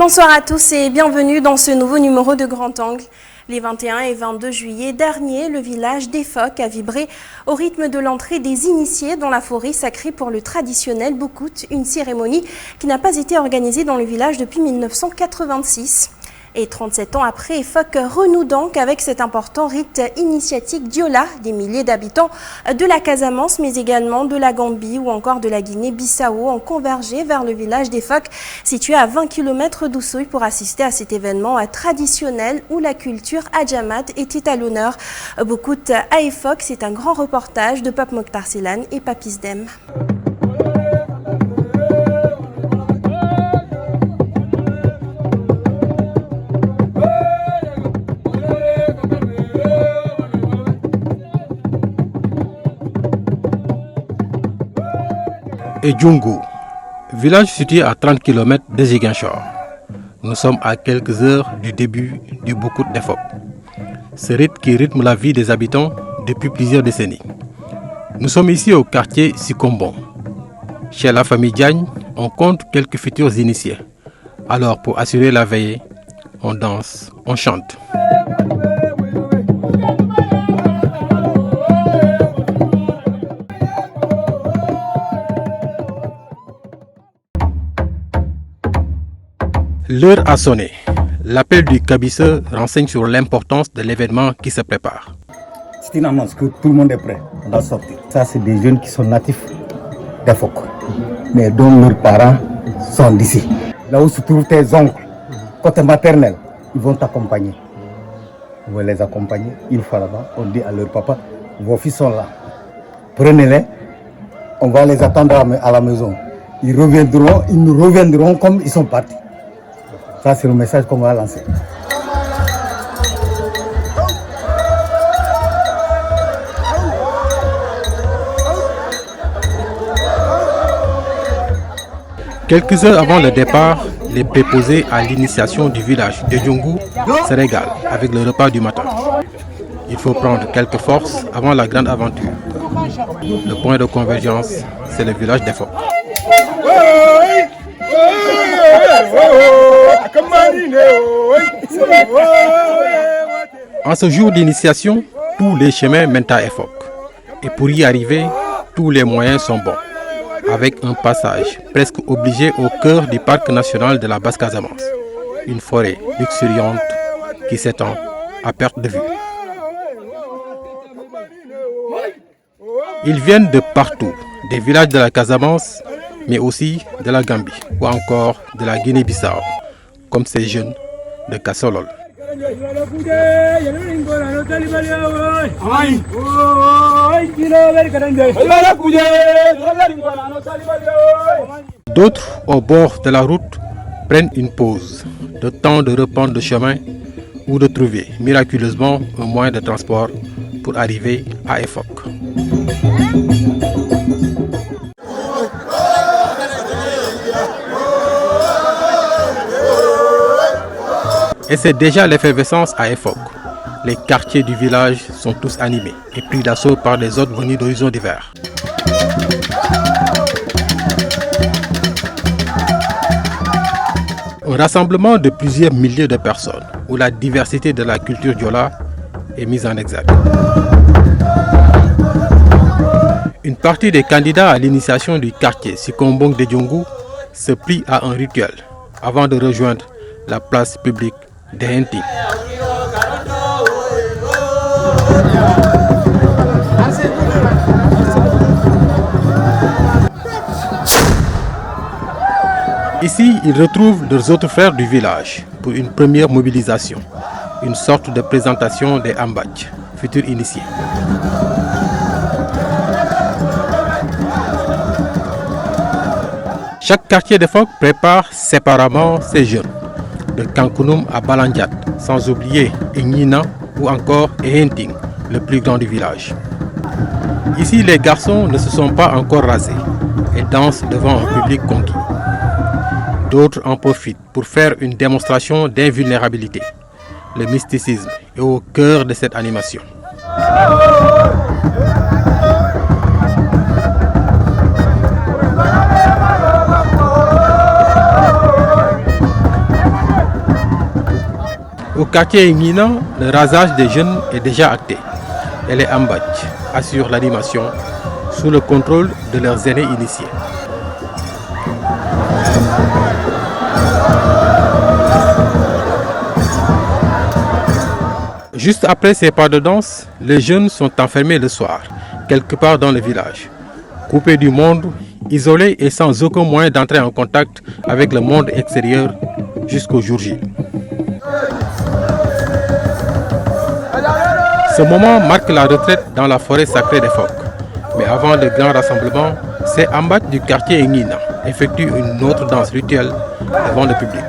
Bonsoir à tous et bienvenue dans ce nouveau numéro de Grand Angle. Les 21 et 22 juillet dernier, le village d'Efok a vibré au rythme de l'entrée des initiés dans la forêt sacrée pour le traditionnel Boukout, une cérémonie qui n'a pas été organisée dans le village depuis 1986. Et 37 ans après, Efok renoue donc avec cet important rite initiatique Diola. Des milliers d'habitants de la Casamance, mais également de la Gambie ou encore de la Guinée-Bissau ont convergé vers le village d'Efok, situé à 20 km d'Oussouye, pour assister à cet événement traditionnel où la culture adjamat était à l'honneur. Boukout à Efok, c'est un grand reportage de Pape Mokhtar Silane et Papis Dem. Et Djungu, village situé à 30 km de Ziguinchor. Nous sommes à quelques heures du début du Boukout d'Efok. Ce rite qui rythme la vie des habitants depuis plusieurs décennies. Nous sommes ici au quartier Sikombon. Chez la famille Diagne, on compte quelques futurs initiés. Alors pour assurer la veillée, on danse, on chante. L'heure a sonné. L'appel du cabisseur renseigne sur l'importance de l'événement qui se prépare. C'est une annonce que tout le monde est prêt à sortir. Ça, c'est des jeunes qui sont natifs d'Efok, mais dont leurs parents sont d'ici. Là où se trouvent tes oncles, côté maternel, ils vont t'accompagner. Vous les accompagner. Une fois là-bas, on dit à leur papa, vos fils sont là. Prenez-les, on va les attendre à la maison. Ils nous reviendront comme ils sont partis. Ça, c'est le message qu'on va lancer. Quelques heures avant le départ, les préposés à l'initiation du village de Djungu se régalent avec le repas du matin. Il faut prendre quelques forces avant la grande aventure. Le point de convergence, c'est le village d'Efok. En ce jour d'initiation, tous les chemins mènent à Efok. Et pour y arriver, tous les moyens sont bons. Avec un passage presque obligé au cœur du parc national de la Basse-Casamance. Une forêt luxuriante qui s'étend à perte de vue. Ils viennent de partout, des villages de la Casamance, mais aussi de la Gambie ou encore de la Guinée-Bissau, comme ces jeunes de Kassolol. D'autres, au bord de la route, prennent une pause, le temps de reprendre le chemin ou de trouver miraculeusement un moyen de transport pour arriver à Efok. Et c'est déjà l'effervescence à Efok. Les quartiers du village sont tous animés et pris d'assaut par des autres venus d'horizons divers. Un rassemblement de plusieurs milliers de personnes où la diversité de la culture diola est mise en exergue. Une partie des candidats à l'initiation du quartier Sikombong de Djungu se plie à un rituel avant de rejoindre la place publique de Henti. Ici, ils retrouvent leurs autres frères du village pour une première mobilisation, une sorte de présentation des Ambadj, futurs initiés. Chaque quartier d'Efok prépare séparément ses jeunes, de Kankunum à Balandiat, sans oublier Egnina ou encore Ehenting, le plus grand du village. Ici, les garçons ne se sont pas encore rasés et dansent devant un public conquis. D'autres en profitent pour faire une démonstration d'invulnérabilité. Le mysticisme est au cœur de cette animation. Au quartier Ngina, le rasage des jeunes est déjà acté. Et les Ambadj assurent l'animation sous le contrôle de leurs aînés initiés. Juste après ces pas de danse, les jeunes sont enfermés le soir, quelque part dans le village. Coupés du monde, isolés et sans aucun moyen d'entrer en contact avec le monde extérieur jusqu'au jour J. Ce moment marque la retraite dans la forêt sacrée des phoques. Mais avant le grand rassemblement, ces Ambadj du quartier Ngina effectuent une autre danse rituelle devant le public.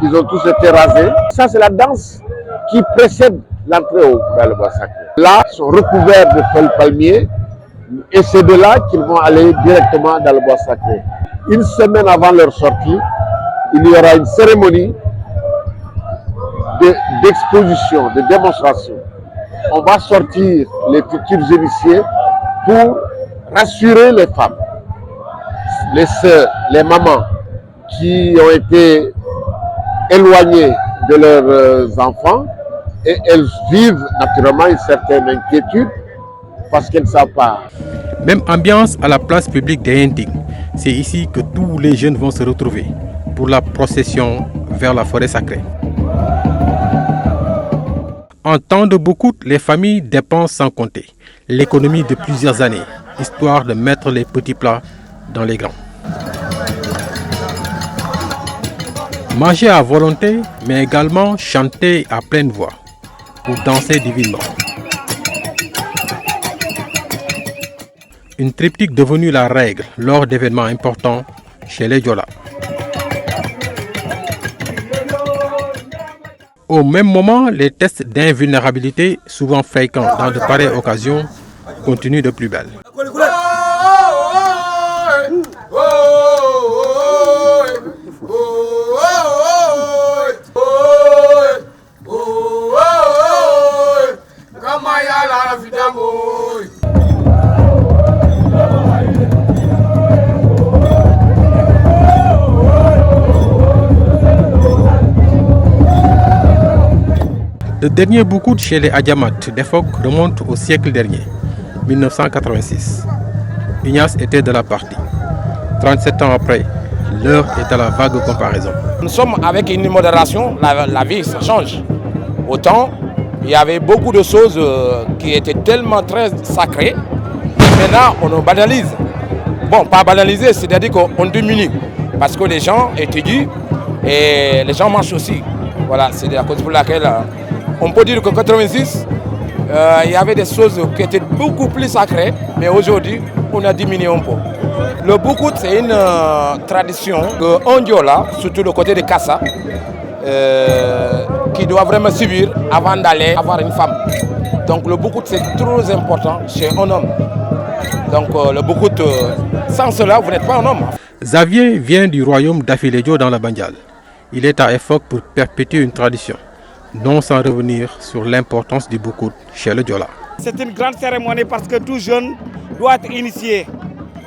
Ils ont tous été rasés. Ça, c'est la danse qui précède l'entrée dans le bois sacré. Là, ils sont recouverts de feuilles palmiers et c'est de là qu'ils vont aller directement dans le bois sacré. Une semaine avant leur sortie, il y aura une cérémonie d'exposition, de démonstration. On va sortir les futurs initiés pour rassurer les femmes, les sœurs, les mamans qui ont été éloignées de leurs enfants et elles vivent naturellement une certaine inquiétude parce qu'elles ne savent pas. Même ambiance à la place publique des Henting. C'est ici que tous les jeunes vont se retrouver pour la procession vers la forêt sacrée. En temps de boucoute, les familles dépensent sans compter. L'économie de plusieurs années, histoire de mettre les petits plats dans les grands. Manger à volonté, mais également chanter à pleine voix pour danser divinement. Une triptyque devenue la règle lors d'événements importants chez les Diola. Au même moment, les tests d'invulnérabilité, souvent fréquents dans de pareilles occasions, continuent de plus belle. Le dernier boucoute chez les Adjamat des phoques remonte au siècle dernier, 1986. Ignace était de la partie. 37 ans après, l'heure est à la vague comparaison. Nous sommes avec une modération, la vie ça change. Autant, il y avait beaucoup de choses qui étaient tellement très sacrées. Maintenant, on nous banalise. Bon, pas banaliser, c'est-à-dire qu'on diminue. Parce que les gens étudient et les gens marchent aussi. Voilà, c'est la cause pour laquelle on peut dire qu'en 86, il y avait des choses qui étaient beaucoup plus sacrées, mais aujourd'hui, on a diminué un peu. Le boucoute, c'est une tradition qu'en Diola, surtout le côté de Kassa, qui doit vraiment subir avant d'aller avoir une femme. Donc le boucoute, c'est très important chez un homme. Donc le boucoute, sans cela, vous n'êtes pas un homme. Xavier vient du royaume d'Afiledio dans la Bandial. Il est à Efok pour perpétuer une tradition, non sans revenir sur l'importance du boucoute chez le Diola. C'est une grande cérémonie parce que tout jeune doit être initié.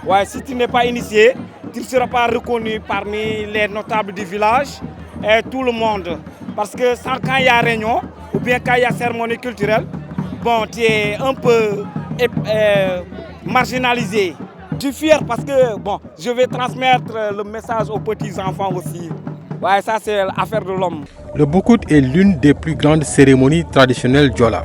Ouais, si tu n'es pas initié, tu ne seras pas reconnu parmi les notables du village et tout le monde. Parce que quand il y a réunion ou bien quand il y a cérémonie culturelle, bon, tu es un peu marginalisé. Je suis fier parce que bon, je vais transmettre le message aux petits-enfants aussi. Ouais, ça c'est l'affaire de l'homme. Le boucoute est l'une des plus grandes cérémonies traditionnelles Diola.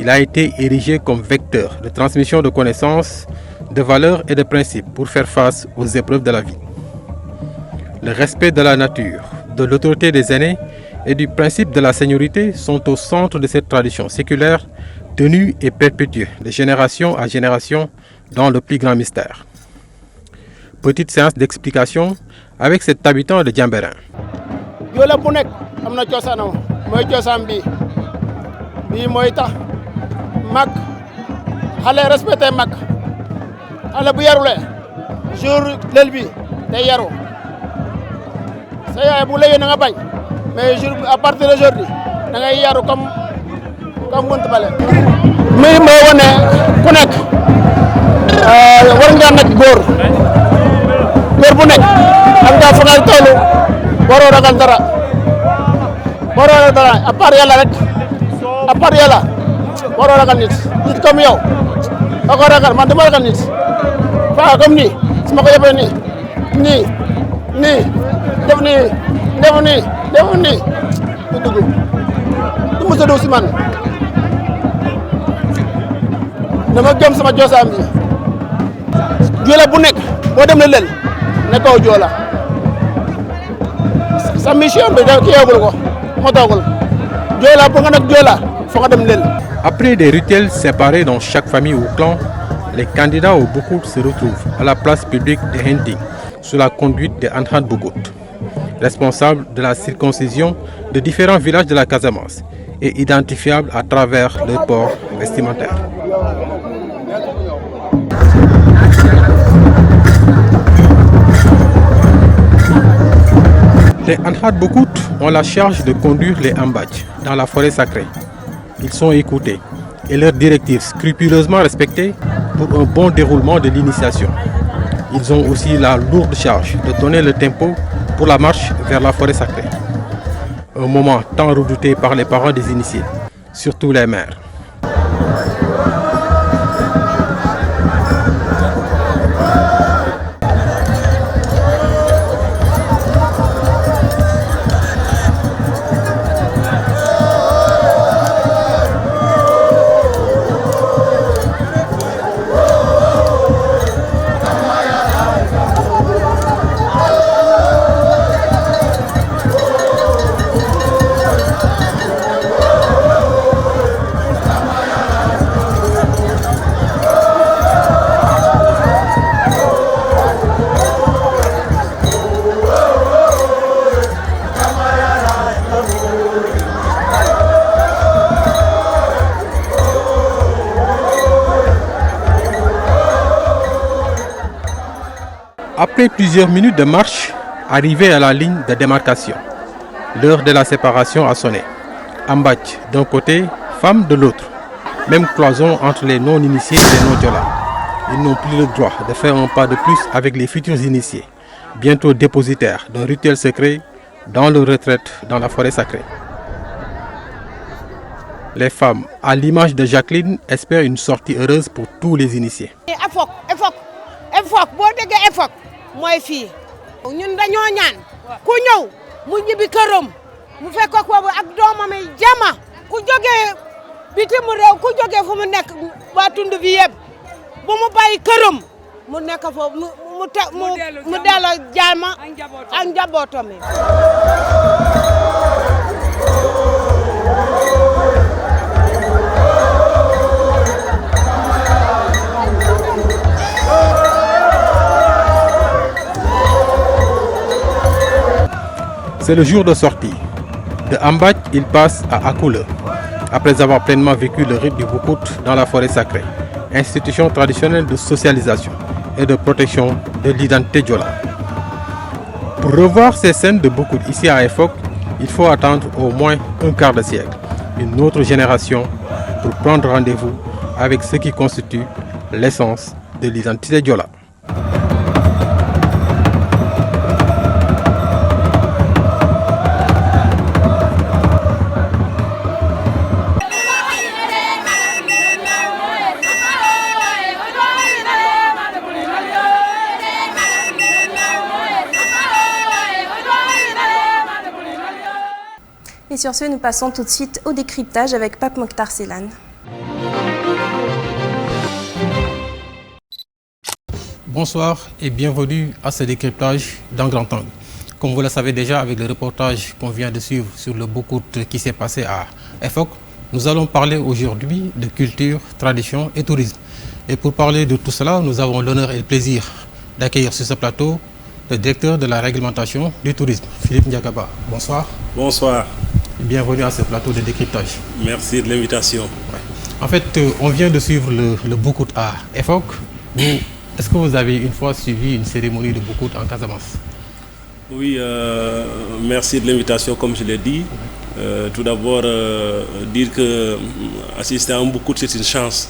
Il a été érigé comme vecteur de transmission de connaissances, de valeurs et de principes pour faire face aux épreuves de la vie. Le respect de la nature, de l'autorité des aînés et du principe de la seniorité sont au centre de cette tradition séculaire tenue et perpétuée de génération à génération dans le plus grand mystère. Petite séance d'explication avec cet habitant de Diambérin. Diola bu nekk am na cosaanam mooy cosaan bi bii mooy tax mag xale respecté mag xale bu yarulee jour lël bi day yaru sa yaay bu léegi na nga bañ mais jour à partir d'aujourd'hui da ngay yaru comme wënt bale muy may wane ku nekk war nga nekk góor bu nekk am nga fa nga toll waroo ragal dara à part yàlla rek waroo ragal nit comme yow da ko ragal man dama ragal nit waaw comme nii su ma ko yóbbee nii def nii du dugg du mos a dugg si man dama gëm sama joosam bi joola bu nekk boo dem na lël nekkoo joola sa mission bi da kiyagul ko moo toogul joola bu nga nekk joola foo nga dem lël. Après des rituels séparés dans chaque famille ou clan, les candidats au Boukout se retrouvent à la place publique de Henting sous la conduite de Anhat Boukout, responsable de la circoncision de différents villages de la Casamance et identifiable à travers leur port vestimentaire. Les Anhat Boukout ont la charge de conduire les Ambadj dans la forêt sacrée. Ils sont écoutés et leurs directives scrupuleusement respectées pour un bon déroulement de l'initiation. Ils ont aussi la lourde charge de donner le tempo pour la marche vers la forêt sacrée. Un moment tant redouté par les parents des initiés, surtout les mères. Après plusieurs minutes de marche, arrivé à la ligne de démarcation, l'heure de la séparation a sonné. Ambadj d'un côté, femmes de l'autre. Même cloison entre les non-initiés et les non-diolas. Ils n'ont plus le droit de faire un pas de plus avec les futurs initiés, bientôt dépositaires d'un rituel secret dans leur retraite dans la forêt sacrée. Les femmes, à l'image de Jacqueline, espèrent une sortie heureuse pour tous les initiés. mooy fii ñun dañoo ñaan ku ñëw mu ñibbi këram mu fekk ko ak doomam yi jama ku jógee bitim réew ku jógee fu mu nekk waa tund bi yëpp bu mu bàyyi këram mu nekk foofu mu delloo jama ak njabootam yi. C'est le jour de sortie. De Ambadj, il passe à Akoule, après avoir pleinement vécu le rite du Boukout dans la forêt sacrée, institution traditionnelle de socialisation et de protection de l'identité diola. Pour revoir ces scènes de Boukout ici à Efok, il faut attendre au moins un quart de siècle, une autre génération, pour prendre rendez-vous avec ce qui constitue l'essence de l'identité diola. Et sur ce, nous passons tout de suite au décryptage avec Pape Mokhtar Ceylan. Bonsoir et bienvenue à ce décryptage dans Grand Angle. Comme vous le savez déjà avec le reportage qu'on vient de suivre sur le Boukout qui s'est passé à Efok, nous allons parler aujourd'hui de culture, tradition et tourisme. Et pour parler de tout cela, nous avons l'honneur et le plaisir d'accueillir sur ce plateau le directeur de la réglementation du tourisme, Philippe Ndiagaba. Bonsoir. Bonsoir. Bienvenue à ce plateau de décryptage. Merci de l'invitation. Ouais. En fait, on vient de suivre le Boucout à EFOC. Est-ce que vous avez une fois suivi une cérémonie de Boucout en Casamance? Oui, merci de l'invitation, comme je l'ai dit. Tout d'abord, dire que assister à un Boucout, c'est une chance.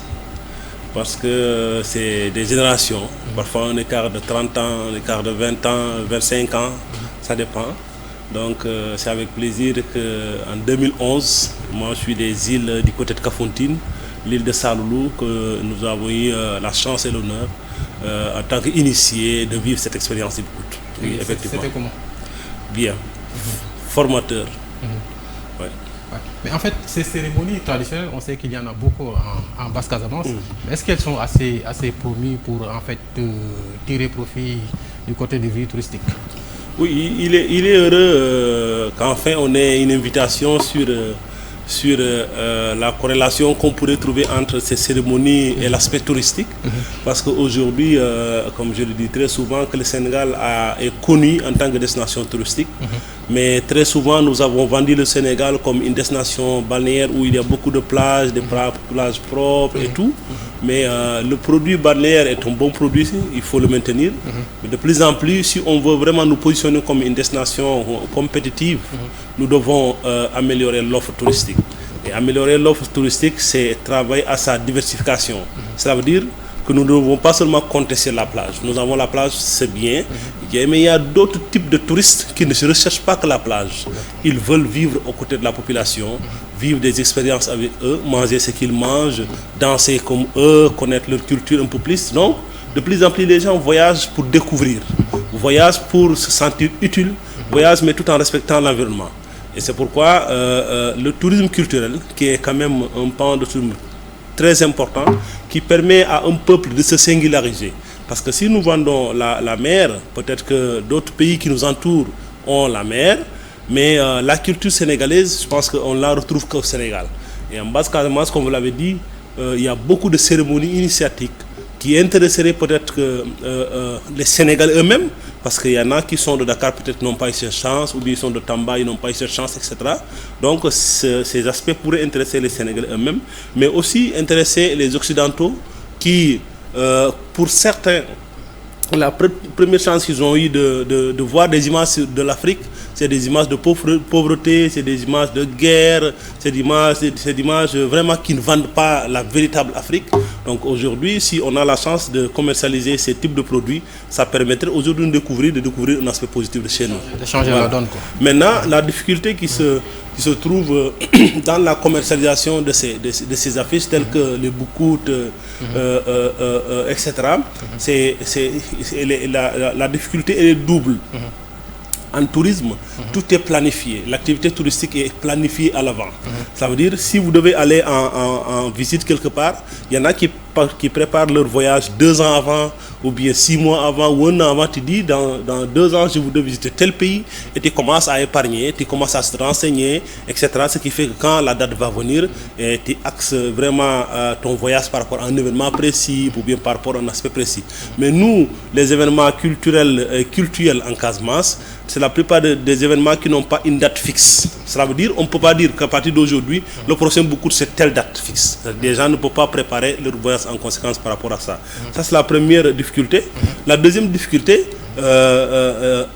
Parce que c'est des générations. Parfois un écart de 30 ans, un écart de 20 ans, 25 ans, ça dépend. Donc c'est avec plaisir qu'en 2011, moi je suis des îles du côté de Kafountine, l'île de Saloulou, que nous avons eu la chance et l'honneur en tant qu'initiés de vivre cette expérience du Boucout. Oui, effectivement. C'était comment? Bien. Formateur. Ouais. Mais en fait, ces cérémonies traditionnelles, on sait qu'il y en a beaucoup en Basse-Casamance. Mais est-ce qu'elles sont assez promues pour en fait tirer profit du côté des villes touristiques? Oui, il est heureux qu'enfin on ait une invitation sur la corrélation qu'on pourrait trouver entre ces cérémonies et l'aspect touristique. Parce qu'aujourd'hui, comme je le dis très souvent, que le Sénégal est connu en tant que destination touristique. Mais très souvent, nous avons vendu le Sénégal comme une destination balnéaire où il y a beaucoup de plages, des plages propres et tout. Mais le produit balnéaire est un bon produit, il faut le maintenir. Mais de plus en plus, si on veut vraiment nous positionner comme une destination compétitive, nous devons améliorer l'offre touristique. Et améliorer l'offre touristique, c'est travailler à sa diversification. Cela veut dire que nous ne devons pas seulement compter sur la plage. Nous avons la plage, c'est bien, mais il y a d'autres types de touristes qui ne se recherchent pas que la plage. Ils veulent vivre aux côtés de la population, vivre des expériences avec eux, manger ce qu'ils mangent, danser comme eux, connaître leur culture un peu plus. Donc, de plus en plus, les gens voyagent pour découvrir, voyagent pour se sentir utile, voyagent mais tout en respectant l'environnement. Et c'est pourquoi le tourisme culturel, qui est quand même un pan de tourisme très important, qui permet à un peuple de se singulariser. Parce que si nous vendons la mer, peut-être que d'autres pays qui nous entourent ont la mer, mais la culture sénégalaise, je pense qu'on ne la retrouve qu'au Sénégal. Et en Basse-Casamance, comme vous l'avez dit, il y a beaucoup de cérémonies initiatiques qui intéresseraient peut-être les Sénégalais eux-mêmes, parce qu'il y en a qui sont de Dakar, peut-être n'ont pas eu cette chance, ou bien ils sont de Tamba, ils n'ont pas eu cette chance, etc. Donc ces aspects pourraient intéresser les Sénégalais eux-mêmes, mais aussi intéresser les Occidentaux qui, pour certains, la première chance qu'ils ont eu de voir des images de l'Afrique, c'est des images de pauvreté, c'est des images de guerre, c'est des images vraiment qui ne vendent pas la véritable Afrique. Donc aujourd'hui, si on a la chance de commercialiser ces types de produits, ça permettrait aujourd'hui de découvrir un aspect positif de chez nous. De changer la donne, quoi. Maintenant, la difficulté qui se trouve dans la commercialisation de ces affiches telles que les Boucout, etc., la difficulté elle est double. En tourisme, tout est planifié. L'activité touristique est planifiée à l'avant. Ça veut dire, si vous devez aller en visite quelque part, il y en a qui préparent leur voyage 2 ans avant, ou bien 6 mois avant, ou 1 an avant. Tu dis, dans 2 ans, je voudrais visiter tel pays, et tu commences à épargner, tu commences à se renseigner, etc. Ce qui fait que quand la date va venir, tu axes vraiment ton voyage par rapport à un événement précis, ou bien par rapport à un aspect précis. Mais nous, les événements culturels en Casamance, c'est la plupart des événements qui n'ont pas une date fixe. Cela veut dire qu'on ne peut pas dire qu'à partir d'aujourd'hui, le prochain Boucout, c'est telle date fixe. Les gens ne peuvent pas préparer leur voyage en conséquence par rapport à ça. Ça, c'est la première difficulté. La deuxième difficulté, le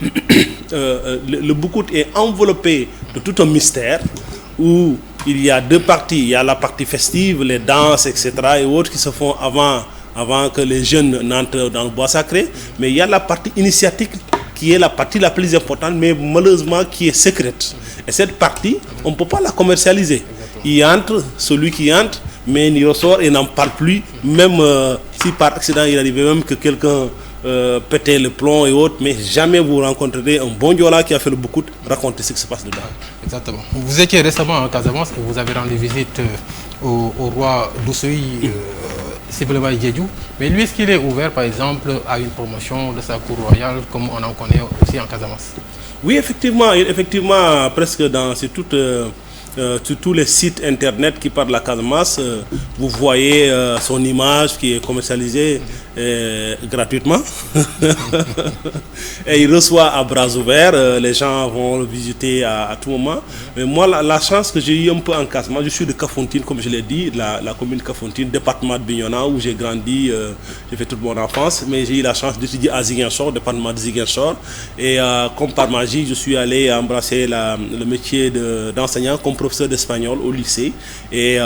Boucout est enveloppé de tout un mystère où il y a 2 parties. Il y a la partie festive, les danses, etc. et autres qui se font avant que les jeunes n'entrent dans le bois sacré. Mais il y a la partie initiatique qui est la partie la plus importante, mais malheureusement qui est secrète. Et cette partie, on ne peut pas la commercialiser. Il entre, celui qui entre, mais il ressort et n'en parle plus, même si par accident il arrivait même que quelqu'un pétait le plomb et autres, mais jamais vous rencontrerez un bon Diola qui a fait le Boucout raconter ce qui se passe dedans. Exactement. Vous étiez récemment en Casamance et vous avez rendu visite au roi d'Oussouye, Sibelema Diédiou. Mais lui, est-ce qu'il est ouvert, par exemple, à une promotion de sa cour royale, comme on en connaît aussi en Casamance? Oui, effectivement, presque dans toute sur tous les sites internet qui parlent de la Casamance, vous voyez son image qui est commercialisée gratuitement. Et il reçoit à bras ouverts, les gens vont le visiter à tout moment. Mais moi, la chance que j'ai eu un peu en Casamance, je suis de Kafountine, comme je l'ai dit, la commune de Kafountine, département de Bignona, où j'ai grandi, j'ai fait toute mon enfance. Mais j'ai eu la chance d'étudier à Ziguinchor, département de Ziguinchor. Et comme par magie, je suis allé embrasser le métier d'enseignant comme professeur d'espagnol au lycée. Et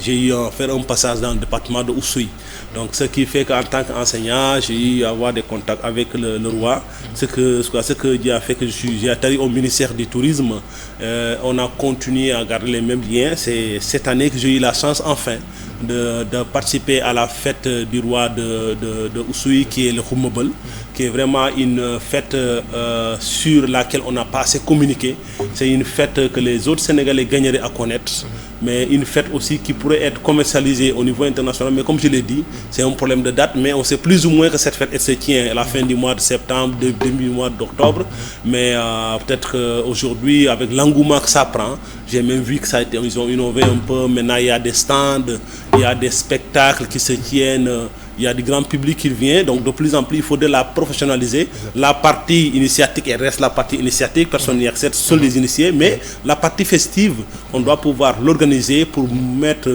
j'ai eu à faire un passage dans le département de Oussouye. Donc ce qui fait qu'en tant qu'enseignant, j'ai eu à avoir des contacts avec le roi. Ce qui a fait que j'ai atterri au ministère du Tourisme. On a continué à garder les mêmes liens. C'est cette année que j'ai eu la chance enfin de participer à la fête du roi de Oussouye, qui est le Khoumobel, qui est vraiment une fête sur laquelle on n'a pas assez communiqué. C'est une fête que les autres Sénégalais gagneraient à connaître, mais une fête aussi qui pourrait être commercialisée au niveau international. Mais comme je l'ai dit, c'est un problème de date, mais on sait plus ou moins que cette fête elle se tient à la fin du mois de septembre, début du mois d'octobre. Mais peut-être qu'aujourd'hui, avec l'engouement que ça prend, j'ai même vu que ça a été, ils ont innové un peu. Maintenant, il y a des stands, il y a des spectacles qui se tiennent, il y a du grand public qui vient. Donc, de plus en plus, il faudrait la professionnaliser. La partie initiatique, elle reste la partie initiatique, personne n'y accède, seuls les initiés. Mais la partie festive, on doit pouvoir l'organiser pour mettre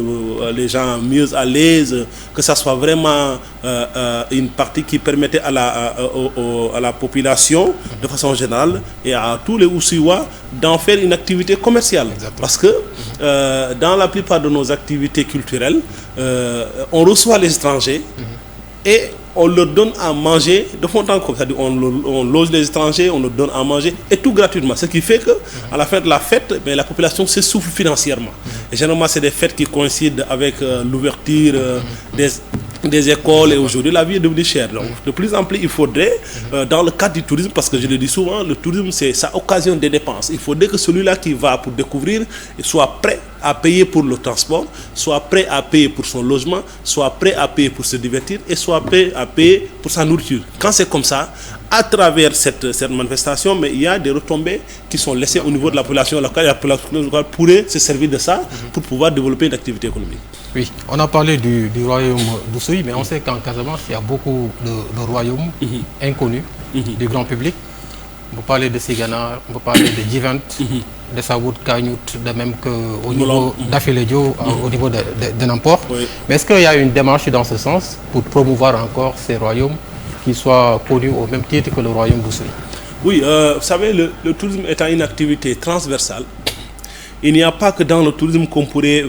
les gens mieux à l'aise, que ça soit vraiment une partie qui permettait à la population, de façon générale, et à tous les Oussouyois, d'en faire une activité commerciale. Exactement. Parce que dans la plupart de nos activités culturelles, on reçoit les étrangers et on leur donne à manger de fond en comble. C'est-à-dire on loge les étrangers, on leur donne à manger et tout gratuitement. Ce qui fait qu'à la fin de la fête, la population s'essouffle financièrement. Et généralement, c'est des fêtes qui coïncident avec l'ouverture des écoles, et aujourd'hui la vie est devenue chère. Donc de plus en plus il faudrait, dans le cadre du tourisme, parce que je le dis souvent, le tourisme c'est ça occasion des dépenses. Il faudrait que celui-là qui va pour découvrir soit prêt à payer pour le transport, soit prêt à payer pour son logement, soit prêt à payer pour se divertir et soit prêt à payer pour sa nourriture. Quand c'est comme ça, à travers cette manifestation, mais il y a des retombées qui sont laissées au niveau de la population locale, et la population locale pourrait se servir de ça pour pouvoir développer une activité économique. Oui, on a parlé du royaume d'Oussouye, mais on sait qu'en Casamance, il y a beaucoup de royaumes inconnus du grand public. On peut parler de Sigana, on peut parler de Djivent, de Saoud, Kagnout, de même qu'au niveau d'Afiledio, au niveau de Namport. Oui. Mais est-ce qu'il y a une démarche dans ce sens pour promouvoir encore ces royaumes qui soient connus au même titre que le royaume d'Oussouye? Oui, vous savez, le tourisme étant une activité transversale, il n'y a pas que dans le tourisme qu'on pourrait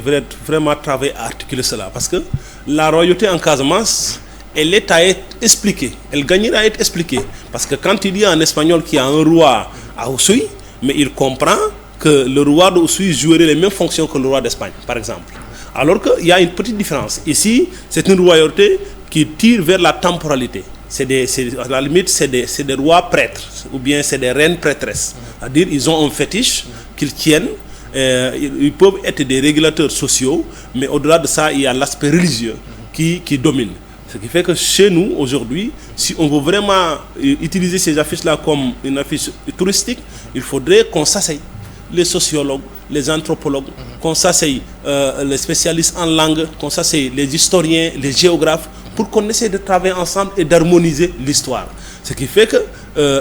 vraiment travailler à articuler cela. Parce que la royauté en Casamance, elle est à être expliquée. Elle gagnerait à être expliquée. Parce que quand il dit en espagnol qu'il y a un roi à Oussouye, mais il comprend que le roi d'Oussouye jouerait les mêmes fonctions que le roi d'Espagne, par exemple. Alors qu'il y a une petite différence. Ici, c'est une royauté qui tire vers la temporalité. À la limite, c'est des rois prêtres, ou bien c'est des reines prêtresses. C'est-à-dire ils ont un fétiche qu'ils tiennent. Ils peuvent être des régulateurs sociaux, mais au-delà de ça, il y a l'aspect religieux qui domine. Ce qui fait que chez nous, aujourd'hui, si on veut vraiment utiliser ces affiches-là comme une affiche touristique, il faudrait qu'on s'asseye. Les sociologues, les anthropologues, qu'on s'asseye, les spécialistes en langue, qu'on s'asseye, les historiens, les géographes, pour qu'on essaie de travailler ensemble et d'harmoniser l'histoire. Ce qui fait que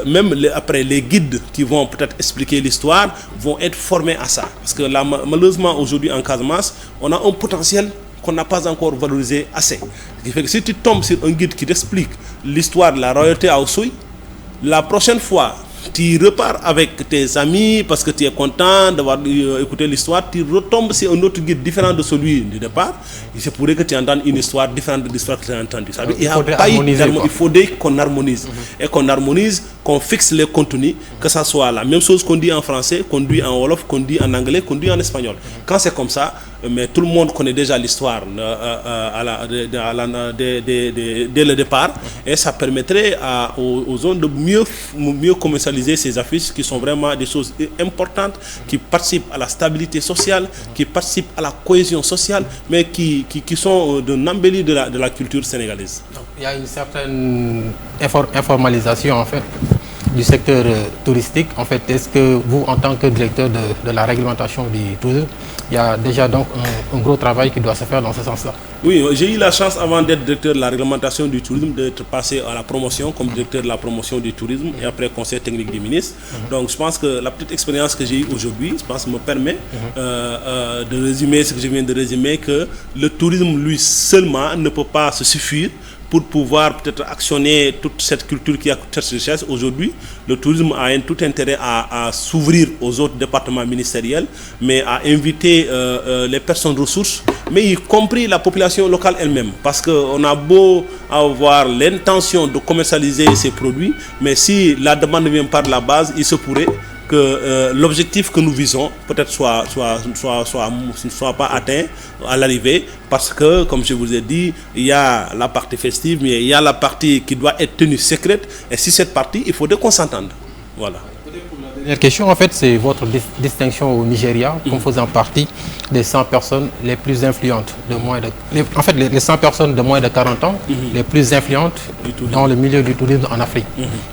même après les guides qui vont peut-être expliquer l'histoire vont être formés à ça. Parce que là, malheureusement aujourd'hui en Casamance, on a un potentiel qu'on n'a pas encore valorisé assez. Ce qui fait que si tu tombes sur un guide qui t'explique l'histoire de la royauté à Oussouye, la prochaine fois, tu repars avec tes amis parce que tu es content d'avoir écouté l'histoire, tu retombes sur un autre guide différent de celui du départ. Il se pourrait que tu entendes une histoire différente de l'histoire que tu as entendue. Il faudrait qu'on harmonise. Et qu'on harmonise, qu'on fixe les contenus, que ça soit la même chose qu'on dit en français, qu'on dit en wolof, qu'on dit en anglais, qu'on dit en espagnol. Quand c'est comme ça, mais tout le monde connaît déjà l'histoire dès le départ, et ça permettrait aux zones de mieux commercialiser ces affiches qui sont vraiment des choses importantes, qui participent à la stabilité sociale, qui participent à la cohésion sociale, mais qui sont de embellie de la culture sénégalaise. Donc, il y a une certaine informalisation en fait du secteur touristique. En fait, est-ce que vous, en tant que directeur de la réglementation du tourisme, il y a déjà donc un gros travail qui doit se faire dans ce sens-là? Oui, j'ai eu la chance avant d'être directeur de la réglementation du tourisme d'être passé à la promotion comme directeur de la promotion du tourisme et après conseil technique du ministre. Donc je pense que la petite expérience que j'ai eue aujourd'hui, je pense, me permet de résumer ce que je viens de résumer, que le tourisme lui seulement ne peut pas se suffire pour pouvoir peut-être actionner toute cette culture qui a cette richesse. Aujourd'hui, le tourisme a tout intérêt à s'ouvrir aux autres départements ministériels, mais à inviter les personnes ressources, mais y compris la population locale elle-même. Parce qu'on a beau avoir l'intention de commercialiser ces produits, mais si la demande ne vient pas de la base, il se pourrait que l'objectif que nous visons peut-être soit pas atteint à l'arrivée, parce que, comme je vous ai dit, il y a la partie festive, mais il y a la partie qui doit être tenue secrète, et si cette partie, il faudrait qu'on s'entende. Voilà. La question, en fait, c'est votre distinction au Nigeria, comme faisant partie des 100 personnes les plus influentes de moins de... En fait, les 100 personnes de moins de 40 ans, les plus influentes dans le milieu du tourisme en Afrique.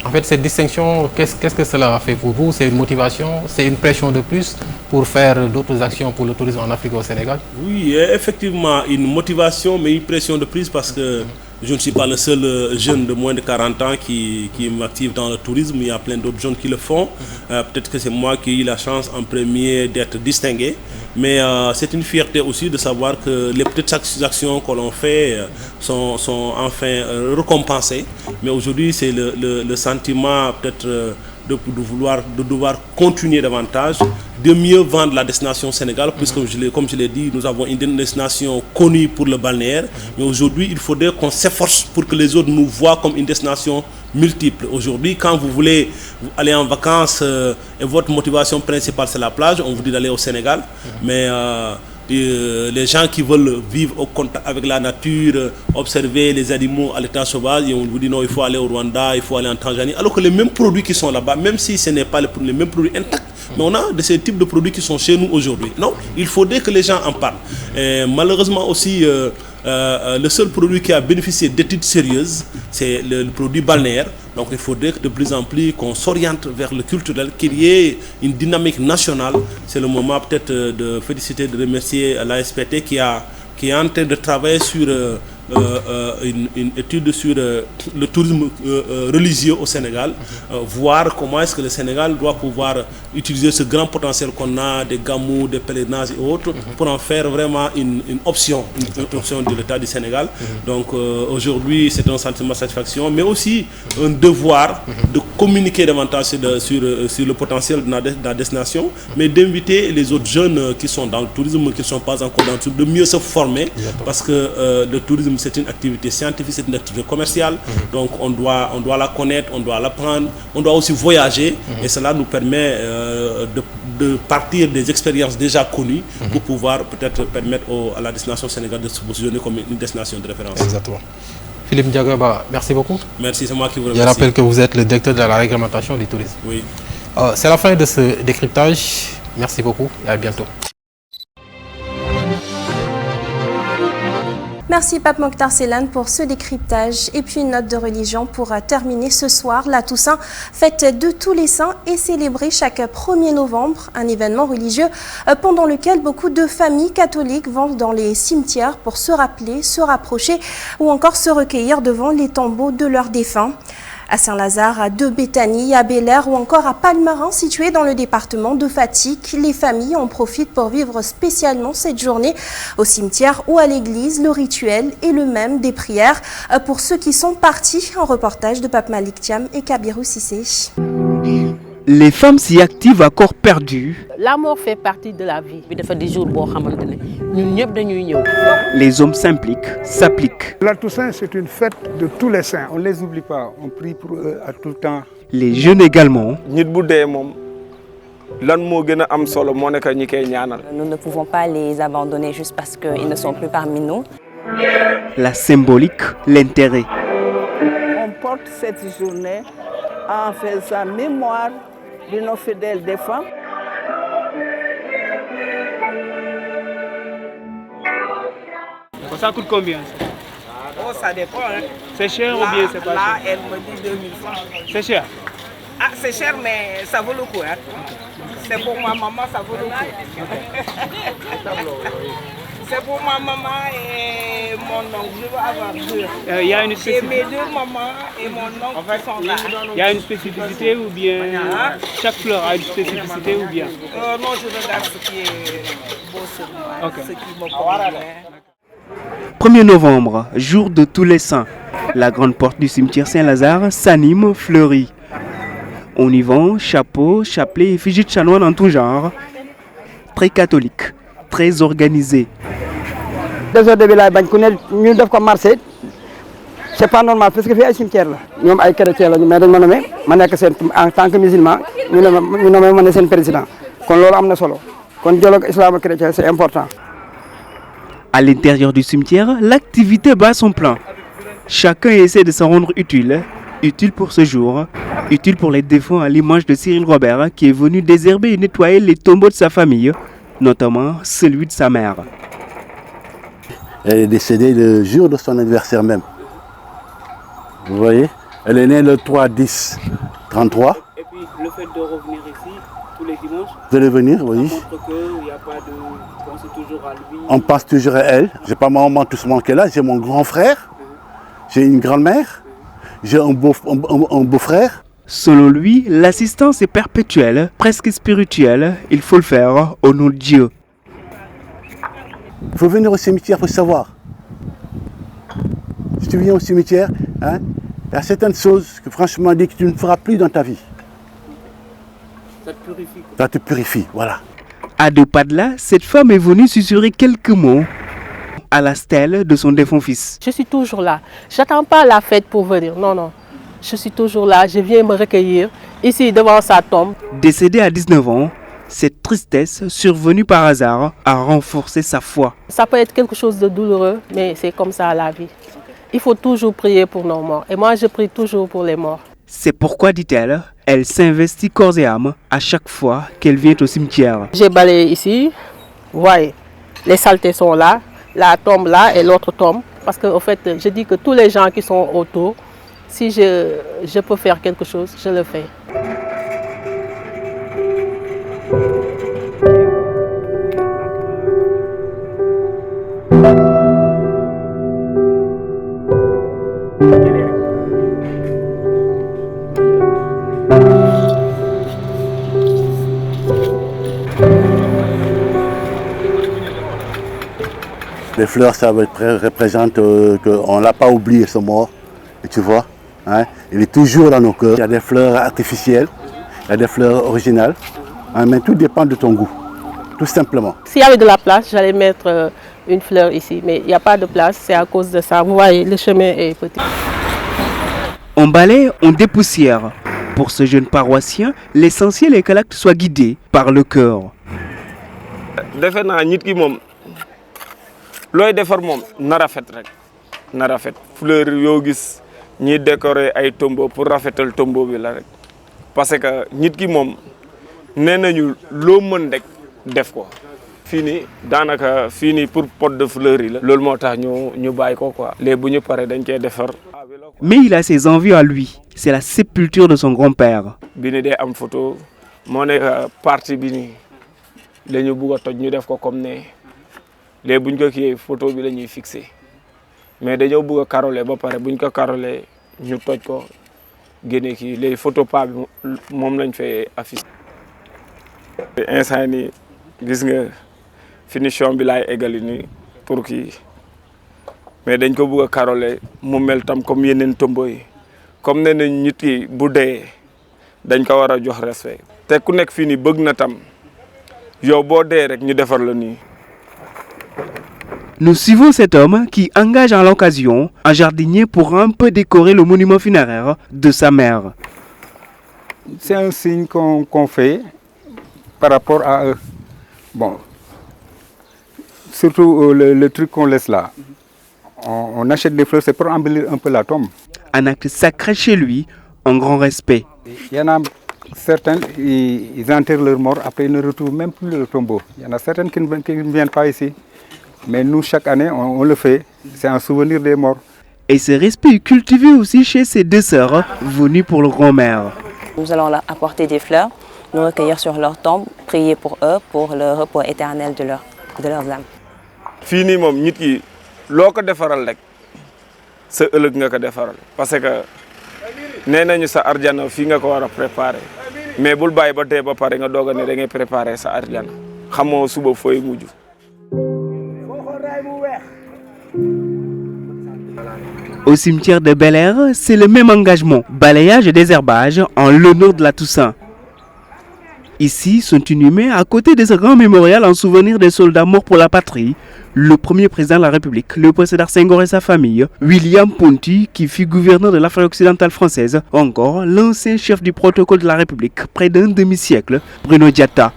En fait, cette distinction, qu'est-ce que cela fait pour vous? C'est une motivation, c'est une pression de plus pour faire d'autres actions pour le tourisme en Afrique et au Sénégal? Oui, effectivement, une motivation, mais une pression de plus parce que je ne suis pas le seul jeune de moins de 40 ans qui m'active dans le tourisme. Il y a plein d'autres jeunes qui le font. Peut-être que c'est moi qui ai eu la chance en premier d'être distingué. Mais c'est une fierté aussi de savoir que les petites actions que l'on fait sont enfin récompensées. Mais aujourd'hui, c'est le sentiment peut-être de devoir continuer davantage, de mieux vendre la destination Sénégal, puisque comme je l'ai dit, nous avons une destination connue pour le balnéaire, mais aujourd'hui il faudrait qu'on s'efforce pour que les autres nous voient comme une destination multiple. Aujourd'hui, quand vous voulez aller en vacances et votre motivation principale c'est la plage, on vous dit d'aller au Sénégal, mais les gens qui veulent vivre au contact avec la nature, observer les animaux à l'état sauvage, et on vous dit non, il faut aller au Rwanda, il faut aller en Tanzanie, alors que les mêmes produits qui sont là-bas, même si ce n'est pas les mêmes produits intacts, mais on a de ces types de produits qui sont chez nous aujourd'hui. Non, il faudrait que les gens en parlent. Et malheureusement aussi, le seul produit qui a bénéficié d'études sérieuses, c'est le produit balnéaire. Donc il faudrait que de plus en plus qu'on s'oriente vers le culturel, qu'il y ait une dynamique nationale. C'est le moment peut-être de féliciter, de remercier l'ASPT qui est en train de travailler sur une étude sur le tourisme religieux au Sénégal, voir comment est-ce que le Sénégal doit pouvoir utiliser ce grand potentiel qu'on a, des gamous, des pèlerinages et autres, pour en faire vraiment une option de l'État du Sénégal. Donc aujourd'hui, c'est un sentiment de satisfaction, mais aussi un devoir de communiquer davantage sur le potentiel de la destination, mais d'inviter les autres jeunes qui sont dans le tourisme, qui ne sont pas encore dans le tourisme, de mieux se former, parce que le tourisme, c'est une activité scientifique, c'est une activité commerciale, donc on doit la connaître, on doit l'apprendre, on doit aussi voyager, et cela nous permet de partir des expériences déjà connues pour pouvoir peut-être permettre à la destination sénégalaise de se positionner comme une destination de référence. Exactement. Philippe Ndiagaba, merci beaucoup. Merci, c'est moi qui vous remercie. Je rappelle que vous êtes le directeur de la réglementation du tourisme. Oui. C'est la fin de ce décryptage. Merci beaucoup et à bientôt. Merci Pape Mokhtar Ceylan pour ce décryptage. Et puis une note de religion pour terminer ce soir. La Toussaint, fête de tous les saints, est célébrée chaque 1er novembre. Un événement religieux pendant lequel beaucoup de familles catholiques vont dans les cimetières pour se rappeler, se rapprocher ou encore se recueillir devant les tombeaux de leurs défunts. À Saint-Lazare, à De Béthanie, à Bel-Air ou encore à Palmarin, situé dans le département de Fatick, les familles en profitent pour vivre spécialement cette journée au cimetière ou à l'église. Le rituel est le même des prières pour ceux qui sont partis. Un reportage de Pape Malik Thiam et Kabirou Sissé. Les femmes s'y activent à corps perdu. La mort fait partie de la vie. Les hommes s'impliquent, s'appliquent. La Toussaint, c'est une fête de tous les saints. On ne les oublie pas, on prie pour eux à tout temps. Les jeunes également. Nous ne pouvons pas les abandonner juste parce qu'ils ne sont plus parmi nous. La symbolique, l'intérêt. On porte cette journée en faisant mémoire de nos fidèles défunts. Ça coûte combien? Oh, ça dépend. Hein. C'est cher ou bien c'est pas cher? Là, elle me dit 2000 francs. C'est cher? Ah, c'est cher, mais ça vaut le coup. Hein. C'est pour ma maman, ça vaut le coup. C'est pour ma maman et mon oncle. Je veux avoir deux. Il y a une J'ai mes deux mamans et mon oncle qui sont là. Il y a une spécificité ou bien chaque fleur a une spécificité ou bien Non, je regarde ce qui est beau sur moi, ce qui me convient. 1er novembre, jour de tous les saints. La grande porte du cimetière Saint-Lazare s'anime, fleurit. On y vend chapeaux, chapelets et effigies de chanoines en tout genre. Très catholique, très organisé. Désordre bi laay bañ ku ne ñu def ko marché c'est pas normal parce que fii ay cimetière la ñoom ay chrétien lañu mais dañ ma nommé ma nekk seen en tant que musulman ñu nommé ma ne seen président kon loolu am na solo kon dialogue islamo-chrétien c'est important. À l'intérieur du cimetière, l'activité bat son plein. Chacun essaie de se rendre utile. Utile pour ce jour, utile pour les défunts à l'image de Cyril Robert qui est venu désherber et nettoyer les tombeaux de sa famille, notamment celui de sa mère. Elle est décédée le jour de son anniversaire même. Vous voyez, elle est née le 3-10-33. Et puis le fait de revenir ici tous les dimanches, De venir, oui. ça montre qu'il n'y a pas de penser toujours à lui. On pense toujours à elle. J'ai pas ma maman tout seulement qui est là, j'ai mon grand frère, j'ai une grand-mère, j'ai un beau-frère. Selon lui, l'assistance est perpétuelle, presque spirituelle. Il faut le faire au nom de Dieu. Il faut venir au cimetière pour savoir. Si tu viens au cimetière, hein, il y a certaines choses que franchement dit que tu ne feras plus dans ta vie. Ça te purifie. Ça te purifie, voilà. À 2 pas de là, cette femme est venue susurrer quelques mots à la stèle de son défunt fils. Je suis toujours là. J'attends pas la fête pour venir. Non, non. Je suis toujours là. Je viens me recueillir ici devant sa tombe. Décédée à 19 ans, cette tristesse survenue par hasard a renforcé sa foi. Ça peut être quelque chose de douloureux, mais c'est comme ça la vie. Il faut toujours prier pour nos morts. Et moi, je prie toujours pour les morts. C'est pourquoi, dit-elle, elle s'investit corps et âme à chaque fois qu'elle vient au cimetière. J'ai balayé ici. Vous voyez, les saletés sont là. La tombe là et l'autre tombe. Parce qu'en fait, je dis que tous les gens qui sont autour, si je peux faire quelque chose, je le fais. Les fleurs, ça représente qu'on ne l'a pas oublié, ce mort. Et tu vois, hein, il est toujours dans nos cœurs. Il y a des fleurs artificielles, il y a des fleurs originales, hein, mais tout dépend de ton goût, tout simplement. S'il y avait de la place, j'allais mettre une fleur ici, mais il n'y a pas de place, c'est à cause de ça. Vous voyez, le chemin est petit. On balaye, on dépoussière. Pour ce jeune paroissien, l'essentiel est que l'acte soit guidé par le cœur. looy defar moom na rafet rek na rafet fleur yoo gis ñi décorer ay tombeau pour rafetal tombeau bi la rek parce que nit ki moom nee nañu loo mën rek def ko fii nii daanaka fii nii pour pot de fleurs yi la loolu moo tax ñu bàyyi ko quoi léegi bu ñu paree dañ koy defar. Mais il a ses envies à lui. C'est la sépulture de son grand-père. bi ni dee am photo moo nekk partie bi nii dañu bugg a toj ñu def ko comme ne léegi buñ ko kiyee photo bi la ñuy fixé mais dañoo bëgg a carolé ba pare buñ ko carolé ñu toj ko génne kii léegi photo pa bi moom lañ fay affiché. instant nii gis nga finition bi laay eggali nii pour kii mais dañ ko bëgg a carolé mu mel tam comme yeneen tombeau yi comme ne nañ nit ki bu dee dañ ko war a jox respect te ku nekk fii nii bëgg na tam yow boo dee rek ñu defar la nii. Nous suivons cet homme qui engage à l'occasion un jardinier pour un peu décorer le monument funéraire de sa mère. C'est un signe qu'on fait par rapport à eux. Bon, surtout le truc qu'on laisse là. On achète des fleurs, c'est pour embellir un peu la tombe. Un acte sacré chez lui, un grand respect. Il y en a certains, ils enterrent leurs morts, après ils ne retrouvent même plus le tombeau. Il y en a certaines qui ne viennent pas ici. Mais nous, chaque année, on le fait. C'est un souvenir des morts. Et ce respect est cultivé aussi chez ses deux sœurs, venues pour le grand-mère. Nous allons leur apporter des fleurs, nous recueillir sur leur tombe, prier pour eux, pour le repos éternel de leurs âmes. Fini mom nit ki loko defaral rek sa ëllëg nga ko defaral parce que nenañu sa arjana fi nga ko wara préparer mais bul baye ba té ba paré nga doga né da ngay préparer sa arjana xamoo suba foy muju. Au cimetière de Bel-Air, c'est le même engagement, balayage et désherbage en l'honneur de la Toussaint. Ici sont inhumés à côté de ce grand mémorial en souvenir des soldats morts pour la patrie, le premier président de la République, Léopold Sédar Senghor et sa famille, William Ponty qui fut gouverneur de l'Afrique occidentale française, ou encore l'ancien chef du protocole de la République près d'un demi-siècle, Bruno Diatta.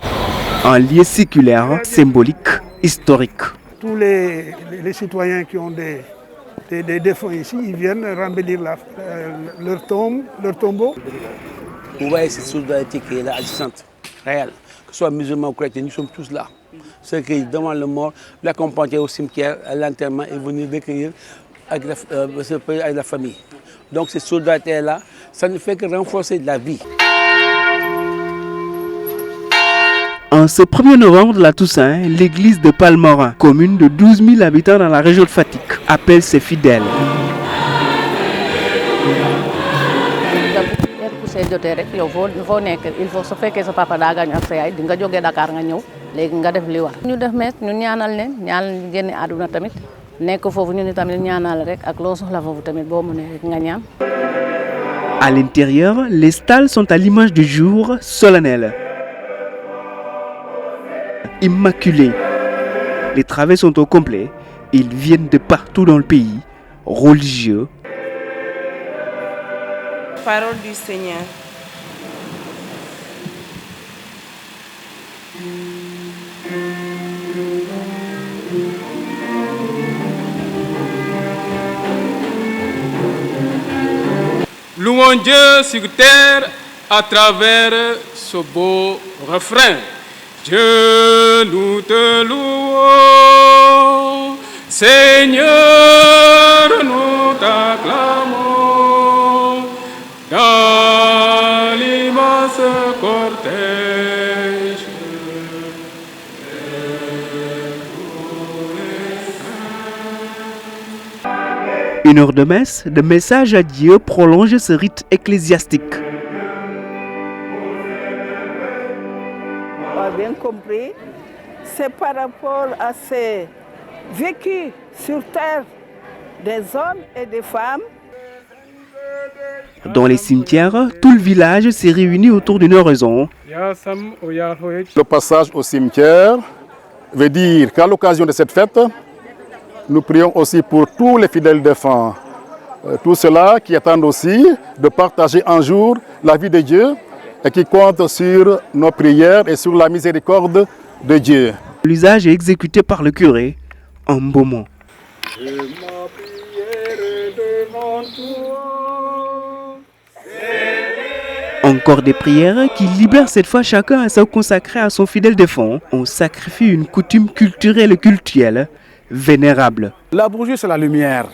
Un lieu séculaire, symbolique, historique. Tous les citoyens qui ont des défunts ici, ils viennent rembellir leur tombeau. Vous voyez cette solidarité qui est là, agissante, réelle, que ce soit musulmans ou chrétiens, nous sommes tous là. Ceux qui demandent le mort, l'accompagner au cimetière, à l'enterrement et venir recueillir avec la famille. Donc cette solidarité-là, ça ne fait que renforcer la vie. En ce 1er novembre de la Toussaint, l'église de Palmarin, commune de 12 000 habitants dans la région de Fatick, appelle ses fidèles. Il faut se faire que ce papa daa gaañu ak sa yaay di nga jógee Dakar nga ñëw léegi nga def li war ñu def mees ñu ñaanal leen ñaanal génne àdduna tamit nekk foofu ñu ni tamit ñaanal rek ak loo soxla foofu tamit boo mënee rek nga ñaan. À l'intérieur, les stalles sont à l'image du jour solennel. Immaculés. Les travées sont au complet. Ils viennent de partout dans le pays, religieux. Parole du Seigneur. Louons Dieu sur terre à travers ce beau refrain. Dieu, nous te louons, Seigneur, nous t'acclamons dans l'immense cortège. Une heure de messe, de message à Dieu prolonge ce rite ecclésiastique. Bien compris, c'est par rapport à ces vécus sur terre des hommes et des femmes. Dans les cimetières, tout le village s'est réuni autour d'une oraison. Le passage au cimetière veut dire qu'à l'occasion de cette fête, nous prions aussi pour tous les fidèles défunts, tous ceux-là qui attendent aussi de partager un jour la vie de Dieu et qui comptent sur nos prières et sur la miséricorde de Dieu. L'usage est exécuté par le curé en Beaumont. Encore des prières qui libèrent cette fois chacun à se consacrer à son fidèle défunt. On sacrifie une coutume culturelle et cultuelle vénérable. La bougie, c'est la lumière.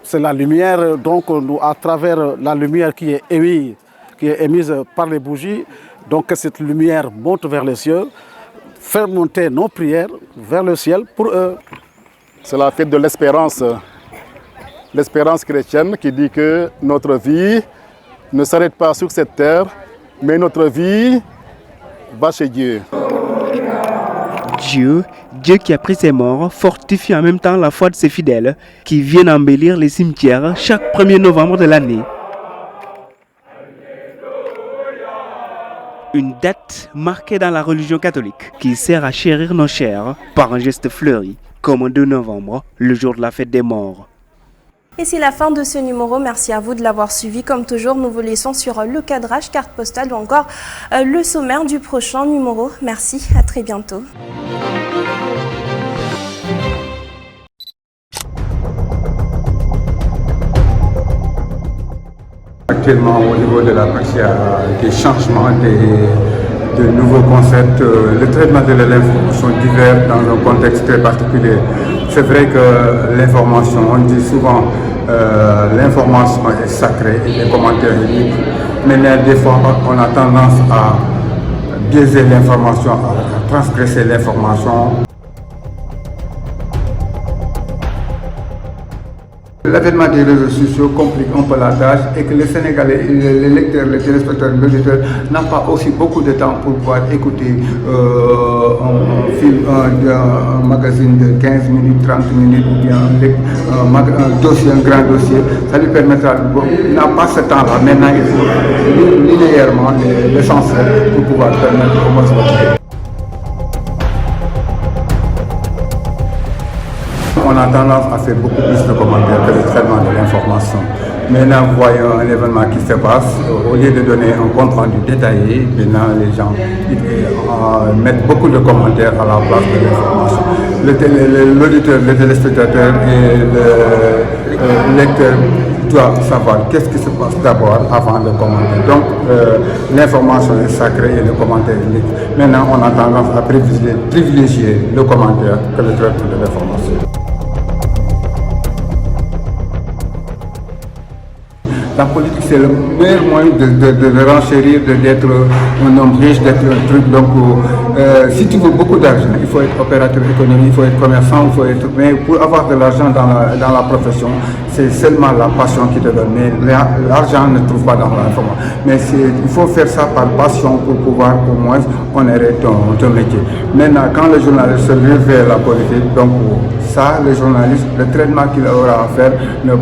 C'est la lumière, donc à travers la lumière qui est émise par les bougies, donc cette lumière monte vers les cieux, fait monter nos prières vers le ciel pour eux. C'est la fête de l'espérance chrétienne qui dit que notre vie ne s'arrête pas sur cette terre, mais notre vie va chez Dieu. Dieu qui a pris ses morts, fortifie en même temps la foi de ses fidèles qui viennent embellir les cimetières chaque 1er novembre de l'année. Une date marquée dans la religion catholique qui sert à chérir nos chers par un geste fleuri, comme le 2 novembre, le jour de la fête des morts. Et c'est la fin de ce numéro. Merci à vous de l'avoir suivi. Comme toujours, nous vous laissons sur le cadrage, carte postale ou encore le sommaire du prochain numéro. Merci, à très bientôt. Actuellement, au niveau de la presse, il y a des changements, de nouveaux concepts. Le traitement de l'élève sont divers dans un contexte très particulier. C'est vrai que l'information, on dit souvent, l'information est sacrée et les commentaires libres. Maintenant, des fois, on a tendance à biaiser l'information, à transgresser l'information. L'avènement des réseaux sociaux complique un peu la tâche et que les Sénégalais, les lecteurs, les téléspectateurs, les auditeurs n'ont pas aussi beaucoup de temps pour pouvoir écouter un film, un magazine de 15 minutes, 30 minutes ou bien un dossier, un grand dossier. Ça lui permettra, il n'a pas ce temps-là. Maintenant, il faut linéairement l'essentiel pour pouvoir permettre au moins de On a tendance à faire beaucoup plus de commentaires que le traitement de l'information. Maintenant, vous voyez un événement qui se passe, au lieu de donner un compte rendu détaillé, maintenant les gens mettent beaucoup de commentaires à la place de l'information. L'auditeur, le téléspectateur et le lecteur doivent savoir qu'est-ce qui se passe d'abord avant de commenter. Donc, l'information est sacrée et le commentaire est libre. Maintenant, on a tendance à privilégier le commentaire que le traitement de l'information. La politique, c'est le meilleur moyen de renchérir, d'être un homme riche, d'être un truc. Donc, si tu veux beaucoup d'argent, il faut être opérateur économique, il faut être commerçant, il faut être... Mais pour avoir de l'argent dans la profession, c'est seulement la passion qui te donne. Mais l'argent ne trouve pas dans l'information. Mais il faut faire ça par passion pour pouvoir au moins honorer ton métier. Maintenant, quand le journaliste se lève vers la politique, donc ça, le journaliste, le traitement qu'il aura à faire ne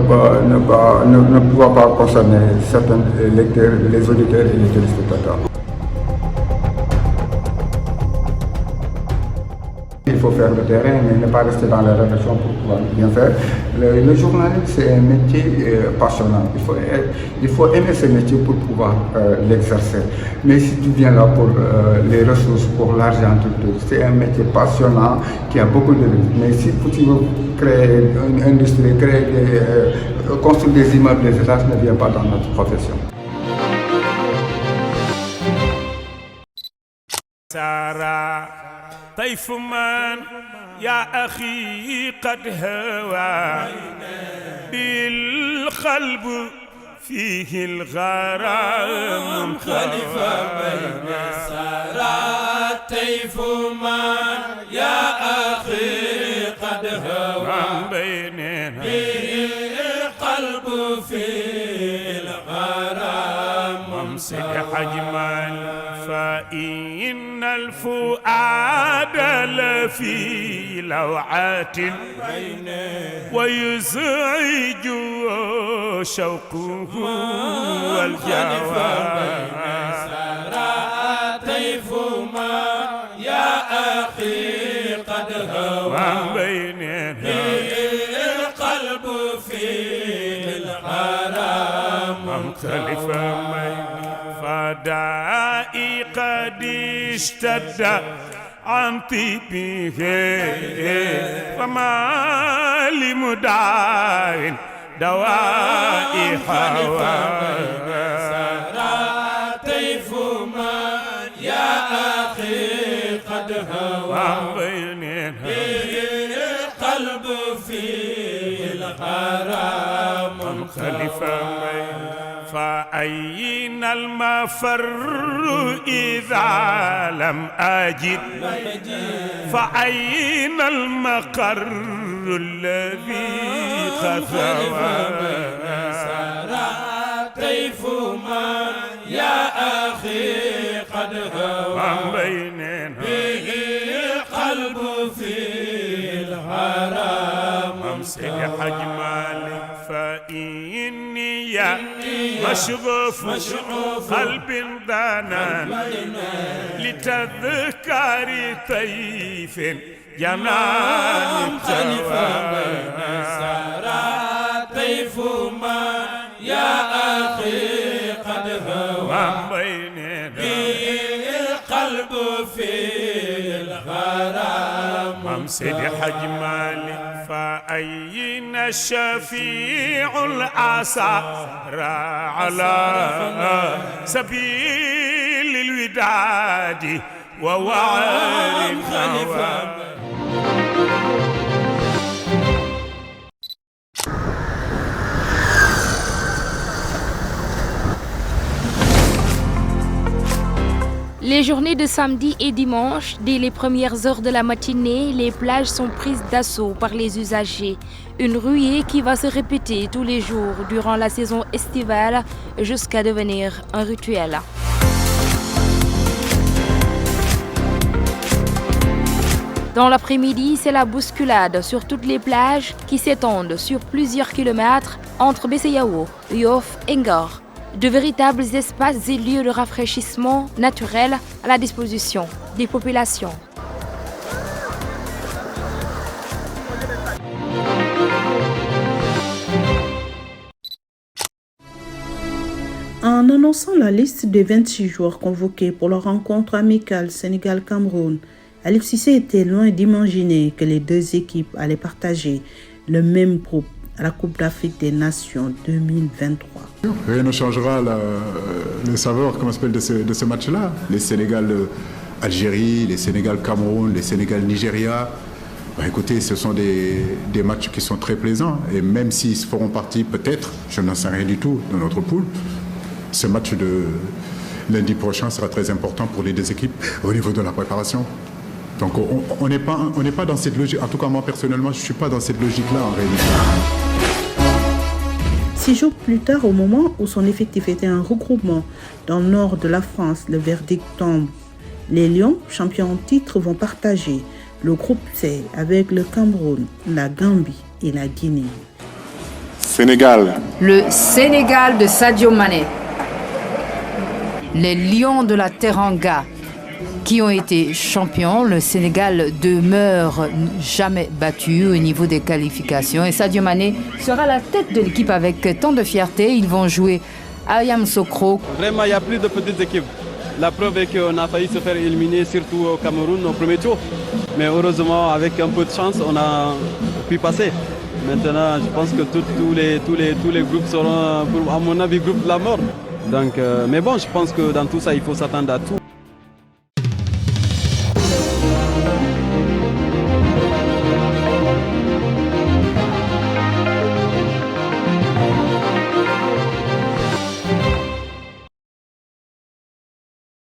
pourra pas concerner certains lecteurs, les auditeurs et les téléspectateurs. Il faut faire le terrain, mais ne pas rester dans la rédaction pour pouvoir bien faire. Le journalisme, c'est un métier passionnant. Il faut aimer ce métier pour pouvoir l'exercer. Mais si tu viens là pour les ressources, pour l'argent, c'est un métier passionnant qui a beaucoup de risques. Mais si tu veux créer une industrie, construire des immeubles, des étages, ne vient pas dans notre profession. طيف من يا أخي قد هوى بالقلب فيه الغرام خليفة بين السارات طيف من يا أخي قد هوى بالقلب فيه الغرام ممسك حجما فإن الفؤاد لفي لوعات ويزعج شوقه والجوى طيف ما يا أخي قد هوى القلب في الغرام مختلفة فدائي قد اشتد عن طيبه فما لمداع دواء حوى طيف ما يا أخي قد هوى القلب في الغرام مختلفة فأين المفر إذا لم أجد فأين المقر الذي خفى طيف ما يا أخي قد هوى القلب في الغرام أمسك حجمالي فإني مشغوف قلب دانا لتذكار طيف جنان خليفة بين السارات طيف ما يا أخي قد هوى القلب في الغرام ممسد حجمالي فأين الشفيع الأسارى على سبيل الوداد ووعد الخوى Les journées de samedi et dimanche, dès les premières heures de la matinée, les plages sont prises d'assaut par les usagers. Une ruée qui va se répéter tous les jours durant la saison estivale jusqu'à devenir un rituel. Dans l'après-midi, c'est la bousculade sur toutes les plages qui s'étendent sur plusieurs kilomètres entre Bessayao, Yoff et Ngor. De véritables espaces et lieux de rafraîchissement naturel à la disposition des populations. En annonçant la liste des 26 joueurs convoqués pour la rencontre amicale Sénégal-Cameroun, Aliou Cissé était loin d'imaginer que les deux équipes allaient partager le même groupe à la Coupe d'Afrique des Nations 2023. Rien ne changera les saveurs de ce match-là. Les Sénégal-Algérie, les Sénégal-Cameroun, les Sénégal-Nigeria. Écoutez, ce sont des matchs qui sont très plaisants. Et même s'ils feront partie, peut-être, je n'en sais rien du tout, de notre poule, ce match de lundi prochain sera très important pour les deux équipes au niveau de la préparation. Donc on n'est pas dans cette logique. En tout cas, moi personnellement, je ne suis pas dans cette logique-là en réalité. 6 jours plus tard, au moment où son effectif était un regroupement dans le nord de la France, le verdict tombe. Les Lions, champions en titre, vont partager le groupe C avec le Cameroun, la Gambie et la Guinée. Sénégal. Le Sénégal de Sadio Mané. Les Lions de la Teranga qui ont été champions. Le Sénégal demeure jamais battu au niveau des qualifications. Et Sadio Mané sera à la tête de l'équipe avec tant de fierté. Ils vont jouer à Yamoussoukro. Vraiment, il n'y a plus de petites équipes. La preuve est qu'on a failli se faire éliminer, surtout au Cameroun, au premier tour. Mais heureusement, avec un peu de chance, on a pu passer. Maintenant, je pense que tous les groupes seront, à mon avis, groupes de la mort. Donc, mais bon, je pense que dans tout ça, il faut s'attendre à tout.